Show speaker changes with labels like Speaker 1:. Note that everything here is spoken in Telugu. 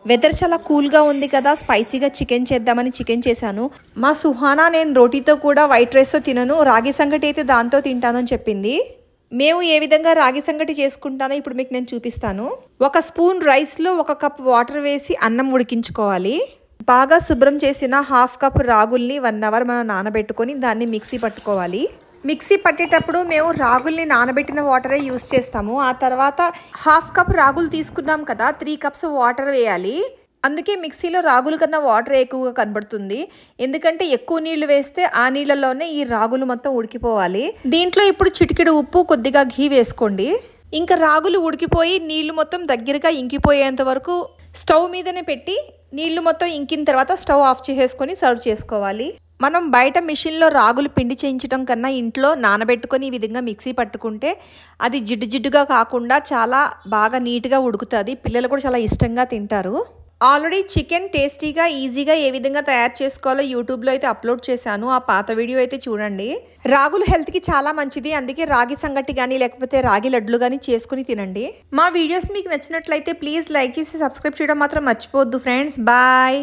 Speaker 1: వెదర్ చాలా కూల్గా ఉంది కదా, స్పైసీగా చికెన్ చేద్దామని చికెన్ చేశాను. మా సుహానా నేను రోటీతో కూడా వైట్ రైస్తో తినను, రాగి సంగటి అయితే దాంతో తింటాను అని చెప్పింది. మేము ఏ విధంగా రాగి సంగటి చేసుకుంటానో ఇప్పుడు మీకు నేను చూపిస్తాను. 1 స్పూన్ రైస్లో 1 కప్ వాటర్ వేసి అన్నం ఉడికించుకోవాలి. బాగా శుభ్రం చేసిన 1/2 కప్ రాగుల్ని 1 అవర్ మనం నానబెట్టుకొని దాన్ని మిక్సీ పట్టుకోవాలి. మిక్సీ పట్టేటప్పుడు మేము రాగుల్ని నానబెట్టిన వాటరే యూస్ చేస్తాము. ఆ తర్వాత 1/2 కప్ రాగులు తీసుకున్నాం కదా, 3 కప్స్ వాటర్ వేయాలి. అందుకే మిక్సీలో రాగుల కన్నా వాటర్ ఎక్కువగా కనబడుతుంది. ఎందుకంటే ఎక్కువ నీళ్లు వేస్తే ఆ నీళ్ళలోనే ఈ రాగులు మొత్తం ఉడికిపోవాలి. దీంట్లో ఇప్పుడు చిటికెడు ఉప్పు, కొద్దిగా ఘీ వేసుకోండి. ఇంకా రాగులు ఉడికిపోయి నీళ్లు మొత్తం దగ్గరగా ఇంకిపోయేంత వరకు స్టవ్ మీదనే పెట్టి నీళ్లు మొత్తం ఇంకిన తర్వాత స్టవ్ ఆఫ్ చేసేసుకొని సర్వ్ చేసుకోవాలి. మనం బయట మిషన్లో రాగులు పిండి చేయించడం కన్నా ఇంట్లో నానబెట్టుకొని ఈ విధంగా మిక్సీ పట్టుకుంటే అది జిడ్డు జిడ్డుగా కాకుండా చాలా బాగా నీట్గా ఉడుకుతుంది. పిల్లలు కూడా చాలా ఇష్టంగా తింటారు. ఆల్రెడీ చికెన్ టేస్టీగా ఈజీగా ఏ విధంగా తయారు చేసుకోవాలో యూట్యూబ్లో అయితే అప్లోడ్ చేశాను. ఆ పాత వీడియో అయితే చూడండి. రాగులు హెల్త్కి చాలా మంచిది. అందుకే రాగి సంగటి కానీ లేకపోతే రాగి లడ్లు కానీ చేసుకుని తినండి. మా వీడియోస్ మీకు నచ్చినట్లయితే ప్లీజ్ లైక్ చేసి సబ్స్క్రైబ్ చేయడం మాత్రం మర్చిపోవద్దు ఫ్రెండ్స్. బాయ్.